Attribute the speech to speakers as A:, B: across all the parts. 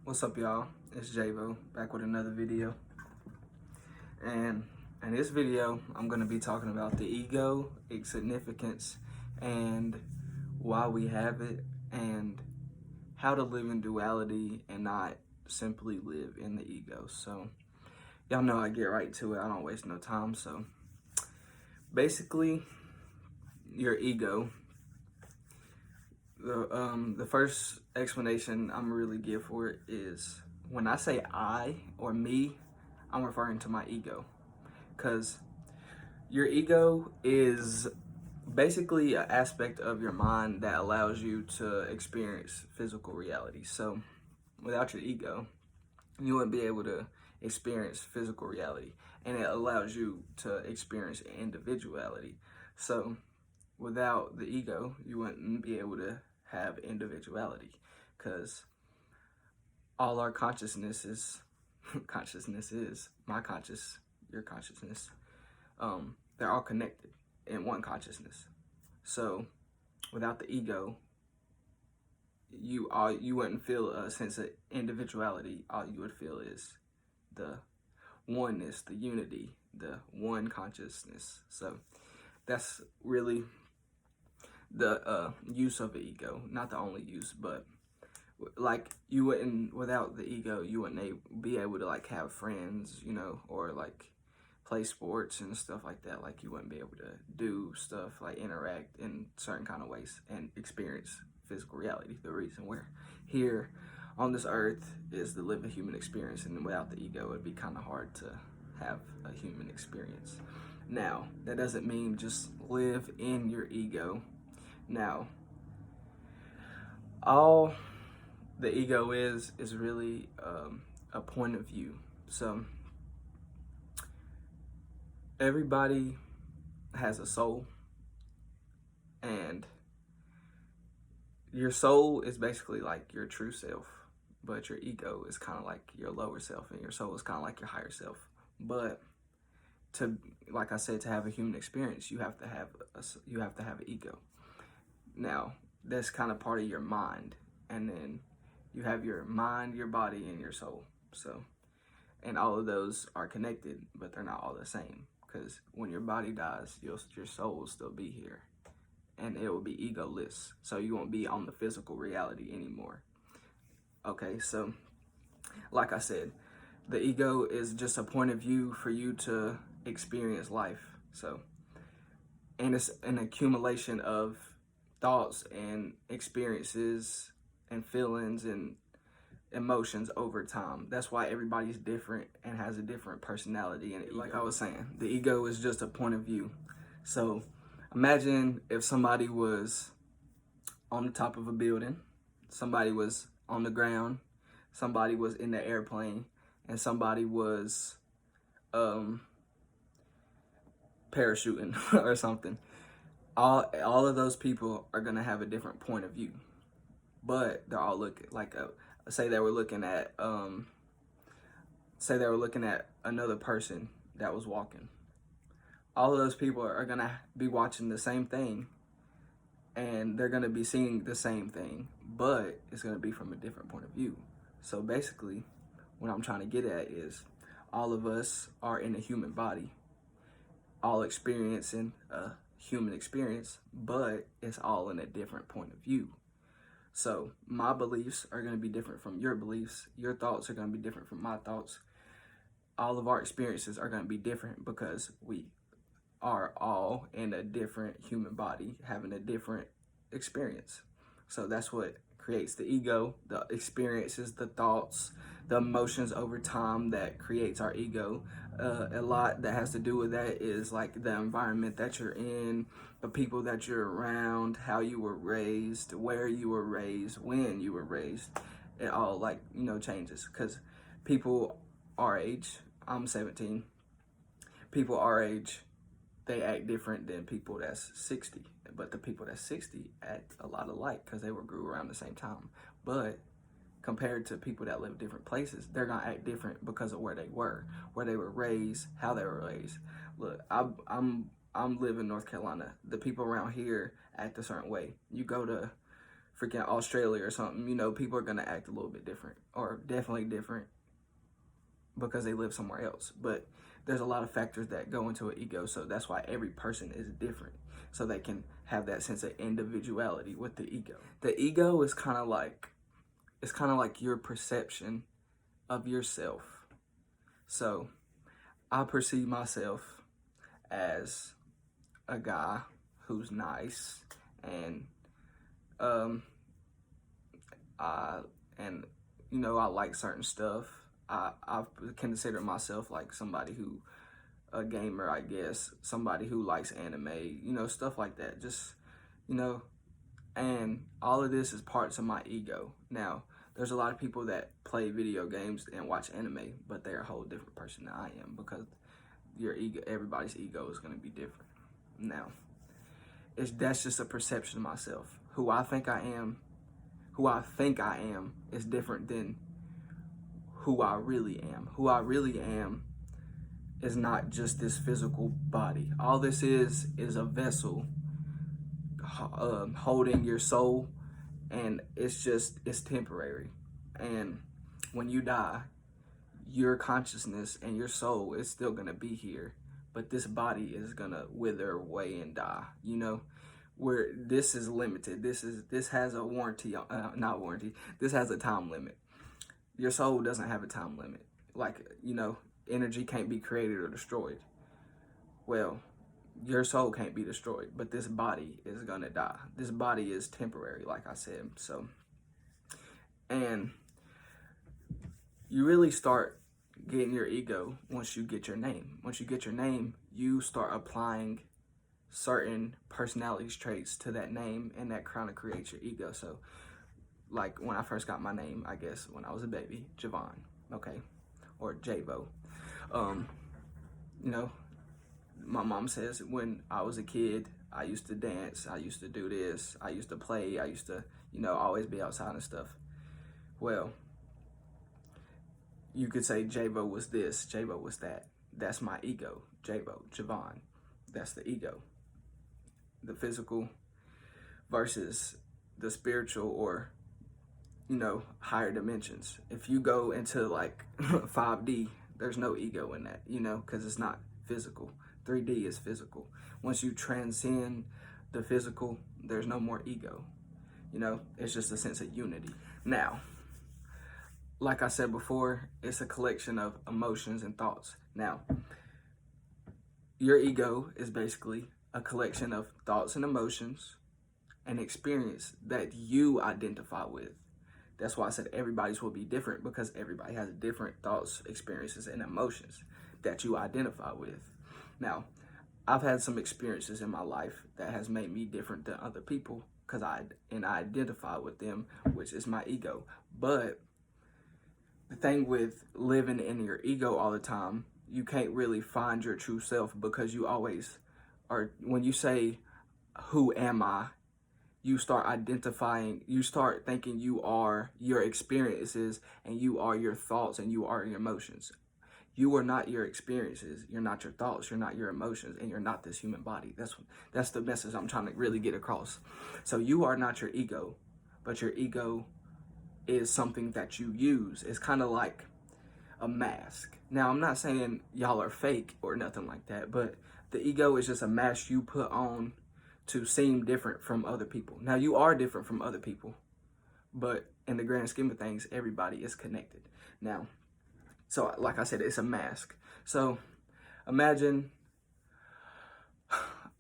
A: What's up, y'all? It's Javo back with another video. And in this video, I'm going to be talking about the ego, its significance, and why we have it, and how to live in duality and not simply live in the ego. So, y'all know I get right to it. I don't waste no time. So, basically, your ego. The first explanation I'm really give for it is when I say I or me, I'm referring to my ego, because your ego is basically an aspect of your mind that allows you to experience physical reality. So without your ego, you wouldn't be able to experience physical reality, and it allows you to experience individuality. So without the ego, you wouldn't be able to have individuality, because all our consciousness is consciousness is my conscious, your consciousness. They're all connected in one consciousness. So without the ego, you wouldn't feel a sense of individuality. All you would feel is the oneness, the unity, the one consciousness. So that's really the use of the ego. Not the only use, but like you wouldn't, without the ego, you wouldn't be able to like have friends, or like play sports and stuff like that. Like you wouldn't be able to do stuff like interact in certain kind of ways and experience physical reality. The reason we're here on this earth is to live a human experience, and without the ego, it'd be kind of hard to have a human experience. Now, that doesn't mean just live in your ego. Now, all the ego is really a point of view. So everybody has a soul, and your soul is basically like your true self, but your ego is kind of like your lower self, and your soul is kind of like your higher self. But to, like I said, to have a human experience, you have to have an ego. Now, that's kind of part of your mind, and then you have your mind, your body, and your soul. So, and all of those are connected, but they're not all the same, because when your body dies, your soul will still be here, and it will be egoless. So you won't be on the physical reality anymore. Okay, so like I said, the ego is just a point of view for you to experience life. So, and it's an accumulation of thoughts and experiences and feelings and emotions over time. That's why everybody's different and has a different personality. And like I was saying, the ego is just a point of view. So imagine if somebody was on the top of a building, somebody was on the ground, somebody was in the airplane, and somebody was parachuting or something. All of those people are gonna have a different point of view, but they're all looking like say they were looking at another person that was walking. All of those people are gonna be watching the same thing, and they're gonna be seeing the same thing, but it's gonna be from a different point of view. So basically, what I'm trying to get at is all of us are in a human body, all experiencing a human experience, but it's all in a different point of view. So my beliefs are going to be different from your beliefs. Your thoughts are going to be different from my thoughts. All of our experiences are going to be different because we are all in a different human body, having a different experience. So that's what creates the ego, the experiences, the thoughts, the emotions over time that creates our ego. A lot that has to do with that is like the environment that you're in, the people that you're around, how you were raised, where you were raised, when you were raised. It all changes, because people our age, I'm 17, people our age, they act different than people that's 60. But the people that's 60 act a lot alike because they grew around the same time. But compared to people that live different places, they're gonna act different because of where they were raised, how they were raised. Look, I'm live in North Carolina. The people around here act a certain way. You go to freaking Australia or something, you know, people are going to act a little bit different, or definitely different because they live somewhere else. But there's a lot of factors that go into an ego, so that's why every person is different, so they can have that sense of individuality with the ego. The ego is kind of like, it's kind of like your perception of yourself. So I perceive myself as a guy who's nice, and you know, I like certain stuff. I consider myself like somebody who, a gamer, I guess, somebody who likes anime, you know, stuff like that. Just, you know, and all of this is parts of my ego. Now, there's a lot of people that play video games and watch anime, but they're a whole different person than I am, because your ego, everybody's ego is going to be different. Now, that's just a perception of myself. Who I think I am is different than who I really am. Who I really am is not just this physical body. All this is a vessel holding your soul, and it's temporary. And when you die, your consciousness and your soul is still gonna be here, but this body is gonna wither away and die, you know? Where this is limited. This has a warranty, not warranty, this has a time limit. Your soul doesn't have a time limit. Like, you know, energy can't be created or destroyed. Well, your soul can't be destroyed, but this body is gonna die. This body is temporary, like I said. So, and you really start getting your ego once you get your name. Once you get your name, you start applying certain personality traits to that name, and that kind of creates your ego. So, like when I first got my name, I guess when I was a baby, Javon, okay, or Javo. You know, my mom says when I was a kid, I used to dance, I used to do this, I used to play, I used to, you know, always be outside and stuff. Well, you could say Javo was this, Javo was that. That's my ego, Javon. That's the ego. The physical versus the spiritual, or, you know, higher dimensions. If you go into like 5D, there's no ego in that, you know, because it's not physical. 3D is physical. Once you transcend the physical, there's no more ego. You know, it's just a sense of unity. Now, like I said before, it's a collection of emotions and thoughts. Now, your ego is basically a collection of thoughts and emotions and experience that you identify with. That's why I said everybody's will be different, because everybody has different thoughts, experiences, and emotions that you identify with. Now, I've had some experiences in my life that has made me different than other people, because I identify with them, which is my ego. But the thing with living in your ego all the time, you can't really find your true self, because you always are, when you say, who am I? You start identifying, you start thinking you are your experiences, and you are your thoughts, and you are your emotions. You are not your experiences, you're not your thoughts, you're not your emotions, and you're not this human body. That's the message I'm trying to really get across. So you are not your ego, but your ego is something that you use. It's kind of like a mask. Now, I'm not saying y'all are fake or nothing like that, but the ego is just a mask you put on to seem different from other people. Now, you are different from other people, but in the grand scheme of things, everybody is connected. Now, so like I said, it's a mask. So imagine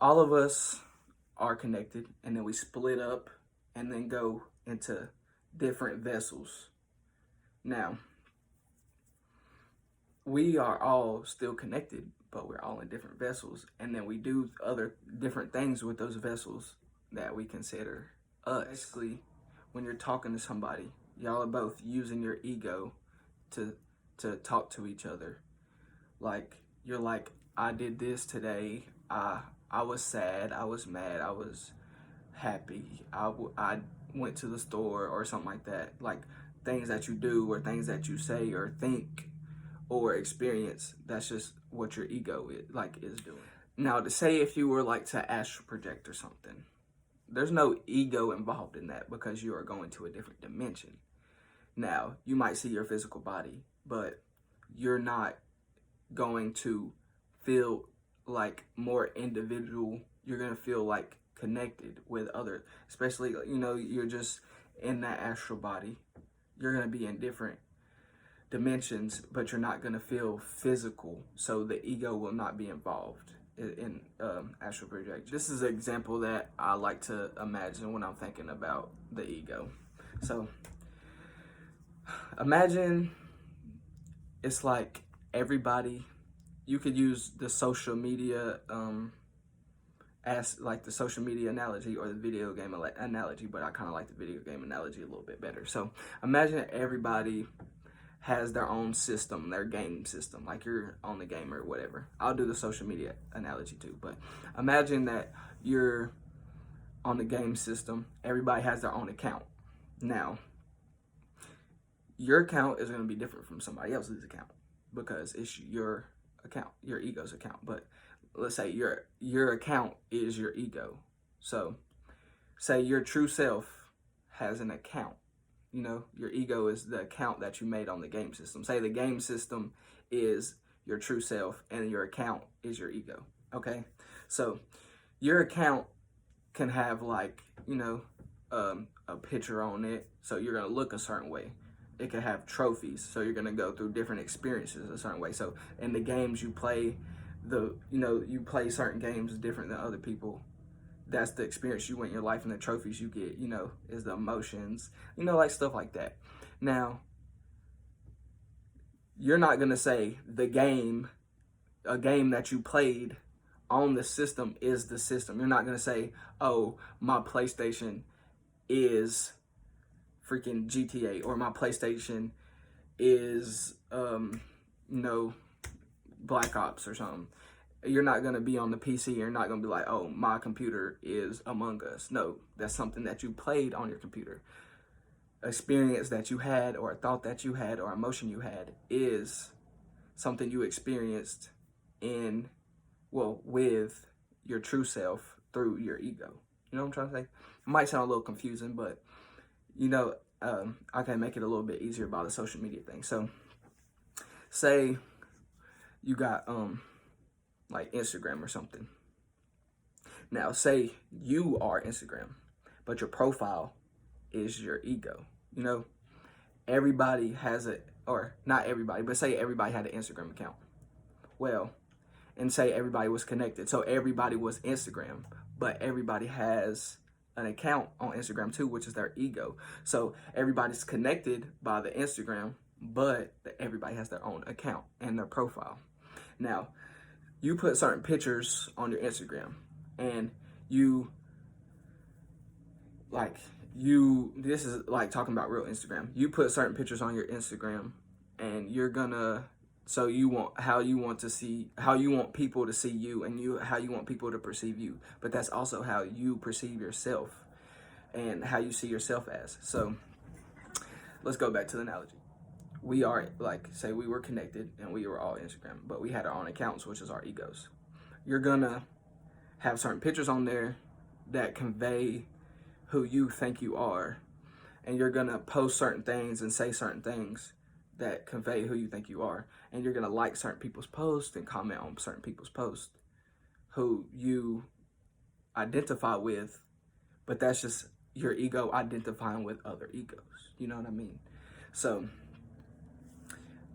A: all of us are connected, and then we split up and then go into different vessels. Now, we are all still connected, but we're all in different vessels, and then we do other different things with those vessels that we consider us. Basically, when you're talking to somebody, y'all are both using your ego to talk to each other. Like, you're like, I did this today, I was sad, I was mad, I was happy, I went to the store, or something like that. Like, things that you do, or things that you say or think or experience, that's just what your ego is doing. Now, to say if you were like to astral project or something, there's no ego involved in that because you are going to a different dimension. Now, you might see your physical body, but you're not going to feel like more individual. You're going to feel like connected with others, especially, you're just in that astral body. You're going to be in different dimensions, but you're not going to feel physical. So the ego will not be involved in astral projection. This is an example that I like to imagine when I'm thinking about the ego. So imagine it's like everybody, you could use the social media as like the social media analogy or the video game analogy, but I kind of like the video game analogy a little bit better. So imagine everybody has their own system, their game system, like you're on the game or whatever. I'll do the social media analogy too, but imagine that you're on the game system. Everybody has their own account. Now, your account is going to be different from somebody else's account because it's your account, your ego's account. But let's say your account is your ego. So say your true self has an account. Your ego is the account that you made on the game system. Say the game system is your true self and your account is your ego. Okay? So your account can have like, a picture on it. So you're going to look a certain way. It can have trophies. So you're going to go through different experiences a certain way. So in the games you play, you play certain games different than other people. That's the experience you want in your life, and the trophies you get, is the emotions, like stuff like that. Now, you're not going to say a game that you played on the system is the system. You're not going to say, oh, my PlayStation is freaking GTA, or my PlayStation is, Black Ops or something. You're not going to be on the PC. You're not going to be like, oh, my computer is Among Us. No, that's something that you played on your computer. Experience that you had, or a thought that you had, or emotion you had is something you experienced with your true self through your ego. You know what I'm trying to say? It might sound a little confusing, but, I can make it a little bit easier about the social media thing. So, say you got, like Instagram or something. Now, say you are Instagram, but your profile is your ego. Everybody has it, or not everybody, but say everybody had an Instagram account. Well, and say everybody was connected. So everybody was Instagram, but everybody has an account on Instagram too, which is their ego. So everybody's connected by the Instagram, but everybody has their own account and their profile. Now, you put certain pictures on your Instagram, and this is like talking about real Instagram. You put certain pictures on your Instagram, and you're gonna, how you want people to see you, and how you want people to perceive you. But that's also how you perceive yourself and how you see yourself as. So let's go back to the analogy. We are, say we were connected and we were all Instagram, but we had our own accounts, which is our egos. You're gonna have certain pictures on there that convey who you think you are, and you're gonna post certain things and say certain things that convey who you think you are, and you're gonna like certain people's posts and comment on certain people's posts who you identify with, but that's just your ego identifying with other egos. You know what I mean? So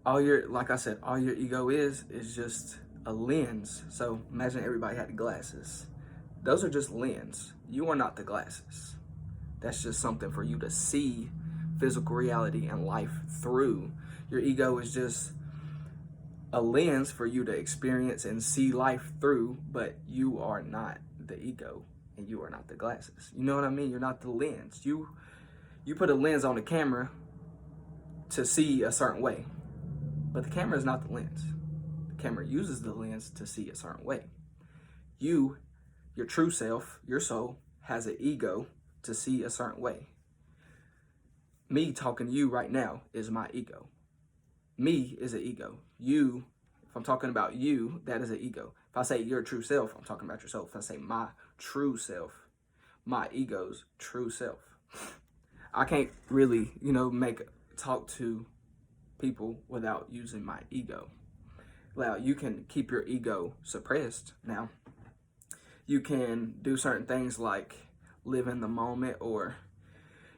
A: all your ego is just a lens. So imagine everybody had glasses. Those are just lens. You are not the glasses. That's just something for you to see physical reality and life through. Your ego is just a lens for you to experience and see life through, but you are not the ego, and you are not the glasses. You know what I mean? You're not the lens. You put a lens on the camera to see a certain way, but the camera is not the lens. The camera uses the lens to see a certain way. Your true self, your soul, has an ego to see a certain way. Me talking to you right now is my ego. Me is an ego. You, if I'm talking about you, that is an ego. If I say your true self, I'm talking about yourself. If I say my true self, my ego's true self. I can't really, talk to people without using my ego. Now, you can keep your ego suppressed. Now, you can do certain things like live in the moment, or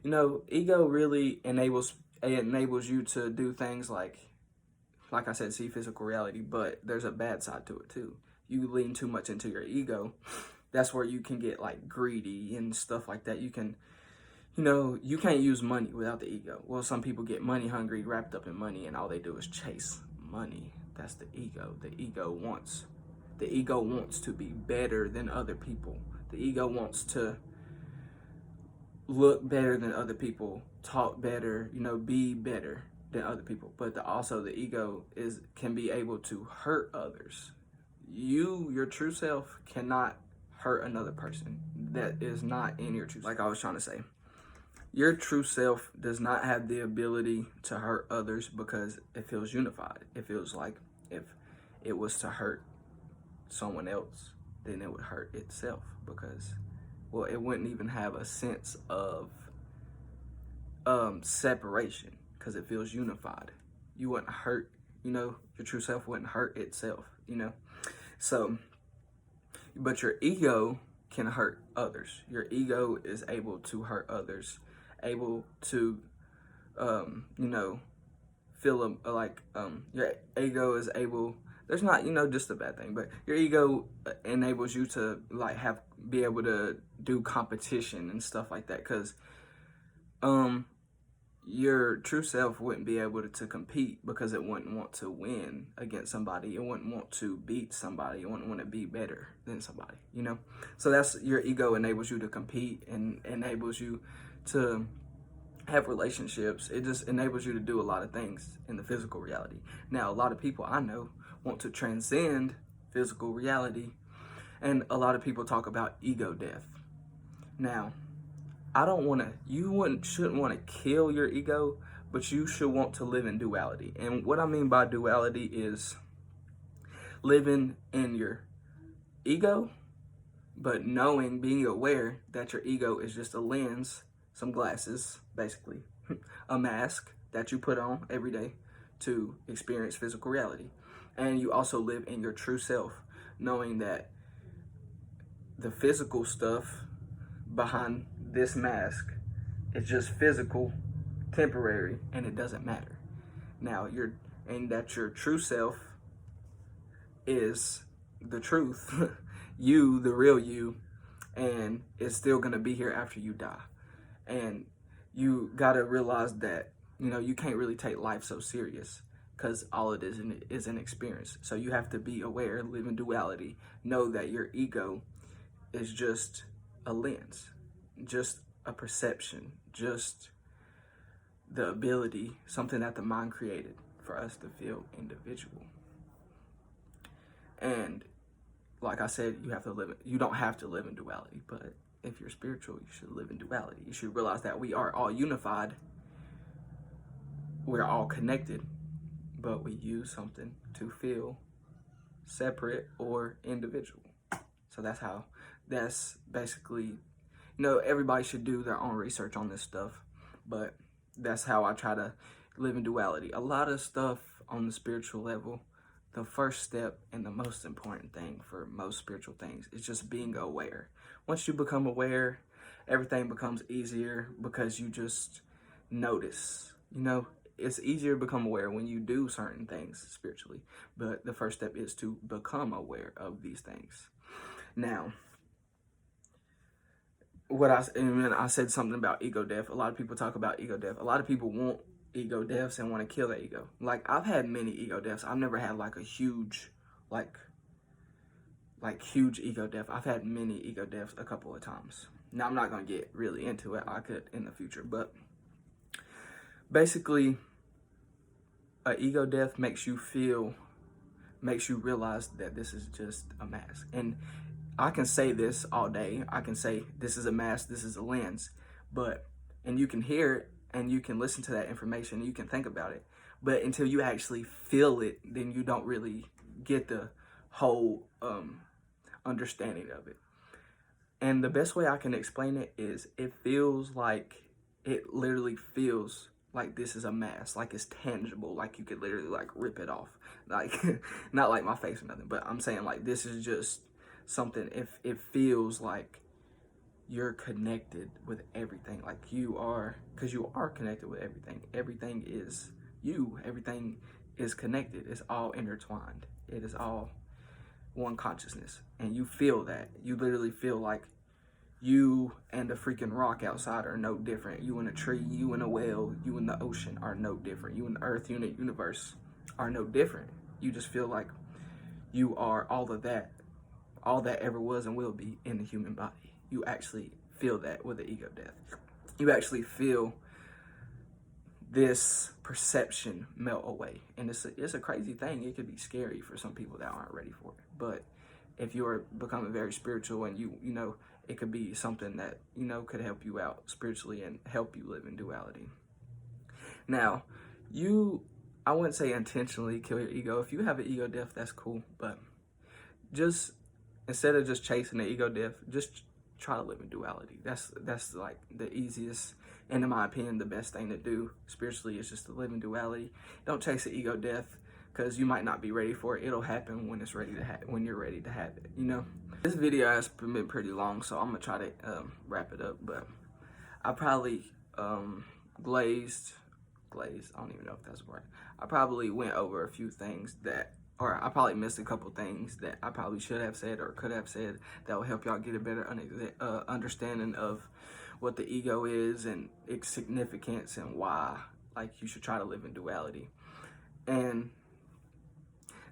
A: ego really enables you to do things like I said, see physical reality, but there's a bad side to it too. You lean too much into your ego, that's where you can get like greedy and stuff like that. You can't use money without the ego. Well, some people get money hungry, wrapped up in money, and all they do is chase money. That's the ego. The ego wants to be better than other people. The ego wants to look better than other people, talk better, be better than other people. But also the ego can be able to hurt others. Your true self cannot hurt another person that is not in your true self. Like I was trying to say, your true self does not have the ability to hurt others because it feels unified. It feels like if it was to hurt someone else, then it would hurt itself because, well, it wouldn't even have a sense of separation because it feels unified. You wouldn't hurt, your true self wouldn't hurt itself, So, but your ego can hurt others. Your ego is able to hurt others, able to, feel your ego is able. There's not, just a bad thing, but your ego enables you to be able to do competition and stuff like that. Because, your true self wouldn't be able to compete because it wouldn't want to win against somebody. It wouldn't want to beat somebody. It wouldn't want to be better than somebody, So that's, your ego enables you to compete and enables you to have relationships. It just enables you to do a lot of things in the physical reality. Now, a lot of people I know want to transcend physical reality, and a lot of people talk about ego death. Now, shouldn't want to kill your ego, but you should want to live in duality. And what I mean by duality is living in your ego, but being aware that your ego is just a lens, some glasses, basically, a mask that you put on every day to experience physical reality. And you also live in your true self, knowing that the physical stuff behind this mask is just physical, temporary, and it doesn't matter. Now, that your true self is the truth, you, the real you, and it's still gonna be here after you die. And you gotta realize that, you can't really take life so serious because all it is an experience. So you have to be aware, live in duality, know that your ego is just a lens, just a perception, just the ability, something that the mind created for us to feel individual. And like I said, you don't have to live in duality, but if you're spiritual, you should live in duality. You should realize that we are all unified, we're all connected, but we use something to feel separate or individual. So that's basically, everybody should do their own research on this stuff, but that's how I try to live in duality. A lot of stuff on the spiritual level, the first step and the most important thing for most spiritual things is just being aware. Once you become aware, everything becomes easier because you just notice. It's easier to become aware when you do certain things spiritually, but the first step is to become aware of these things. Now, I said something about ego death. A lot of people talk about ego death. A lot of people want ego deaths and want to kill their ego. Like, I've had many ego deaths. I've never had like a huge, huge ego death. I've had many ego deaths a couple of times. Now, I'm not going to get really into it. I could in the future, but basically, an ego death makes you realize that this is just a mask. And I can say this all day. I can say this is a mask, this is a lens, and you can hear it and you can listen to that information and you can think about it. But until you actually feel it, then you don't really get the whole understanding of it. And the best way I can explain it is it literally feels like this is a mask, like it's tangible, like you could literally like rip it off. Like, not like my face or nothing, but I'm saying like this is just something, if it feels like you're connected with everything, like you are, because you are connected with everything. Everything is you, everything is connected, it's all intertwined, it is all one consciousness. And you feel that, you literally feel like you and a freaking rock outside are no different. You and a tree, you and a whale, you and the ocean are no different. You and the earth, you and the universe are no different. You just feel like you are all of that, all that ever was and will be in the human body. You actually feel that with the ego death. You actually feel this perception melt away. And it's a crazy thing. It could be scary for some people that aren't ready for it. But if you're becoming very spiritual and you know, it could be something that, you know, could help you out spiritually and help you live in duality. Now, I wouldn't say intentionally kill your ego. If you have an ego death, that's cool. But just, instead of just chasing the ego death, just try to live in duality. That's like the easiest, and in my opinion, the best thing to do spiritually is just to live in duality. Don't chase the ego death, because you might not be ready for it. It'll happen when it's ready to when you're ready to have it, you know? This video has been pretty long, so I'm gonna try to wrap it up, but I probably glazed, I don't even know if that's right. I probably went over a few things or I probably missed a couple things that I probably should have said or could have said that will help y'all get a better understanding of what the ego is and its significance and why, like, you should try to live in duality. And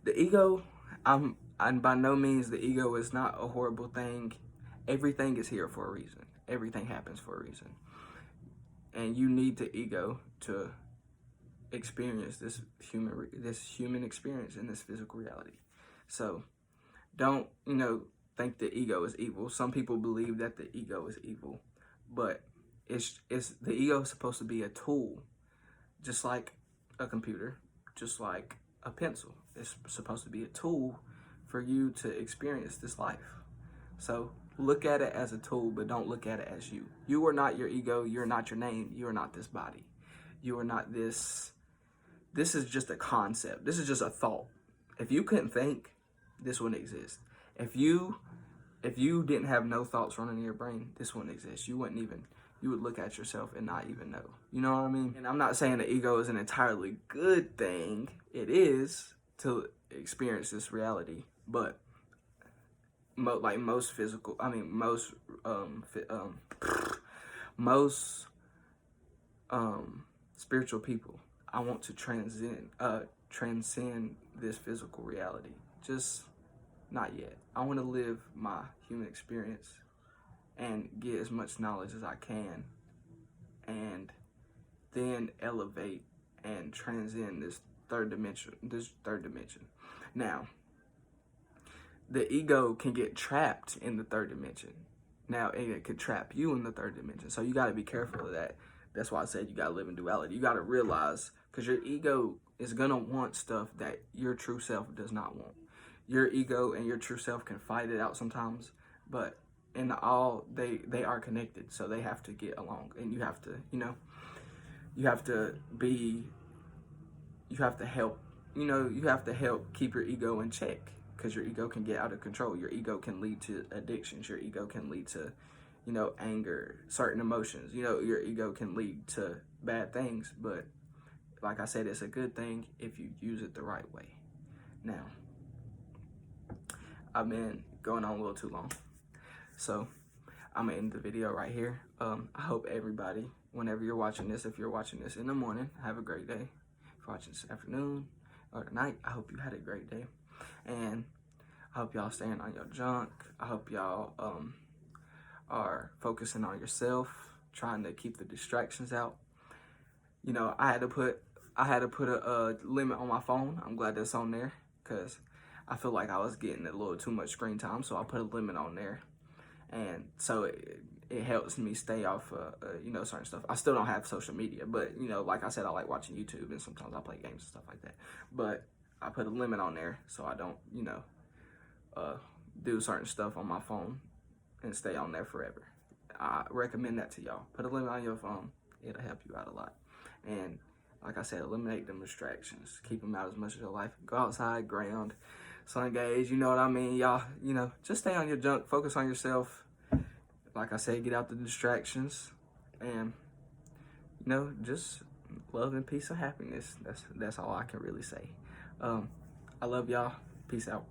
A: the ego, and by no means the ego is not a horrible thing. Everything is here for a reason. Everything happens for a reason. And you need the ego to experience this human experience in this physical reality. So don't, you know, think the ego is evil. Some people believe that the ego is evil, but it's the ego is supposed to be a tool, just like a computer, just like a pencil. It's supposed to be a tool for you to experience this life. So look at it as a tool, but don't look at it as you. You are not your ego. You're not your name. You are not this body. You are not this. This is just a concept. This is just a thought. If you couldn't think, this wouldn't exist. If you didn't have no thoughts running in your brain, this wouldn't exist. You would look at yourself and not even know. You know what I mean? And I'm not saying the ego is an entirely good thing. It is to experience this reality, but most spiritual people, I want to transcend this physical reality. Just not yet. I want to live my human experience and get as much knowledge as I can, and then elevate and transcend this third dimension. Now, the ego can get trapped in the third dimension. Now, it could trap you in the third dimension. So you got to be careful of that. That's why I said you got to live in duality. You got to realize, because your ego is going to want stuff that your true self does not want. Your ego and your true self can fight it out sometimes, but in all, they are connected. So they have to get along, and you have to, you know, you have to help keep your ego in check, because your ego can get out of control. Your ego can lead to addictions. Your ego can lead to, you know, anger, certain emotions. You know, your ego can lead to bad things, but like I said, it's a good thing if you use it the right way. Now, I've been going on a little too long, so I'm gonna end the video right here. I hope everybody, whenever you're watching this, if you're watching this in the morning, have a great day. If you're watching this afternoon or tonight, I hope you had a great day. And I hope y'all staying on your junk. I hope y'all are focusing on yourself, trying to keep the distractions out. You know, I had to put a limit on my phone. I'm glad that's on there, because I feel like I was getting a little too much screen time, so I put a limit on there. And so it helps me stay off, you know, certain stuff. I still don't have social media, but, you know, like I said, I like watching YouTube, and sometimes I play games and stuff like that. But I put a limit on there so I don't, you know, do certain stuff on my phone and stay on there forever. I recommend that to y'all. Put a limit on your phone. It'll help you out a lot. And like I said, eliminate them distractions. Keep them out as much as your life. Go outside, ground, sun gaze. You know what I mean, y'all. You know, just stay on your junk. Focus on yourself. Like I said, get out the distractions, and you know, just love and peace and happiness. That's all I can really say. I love y'all. Peace out.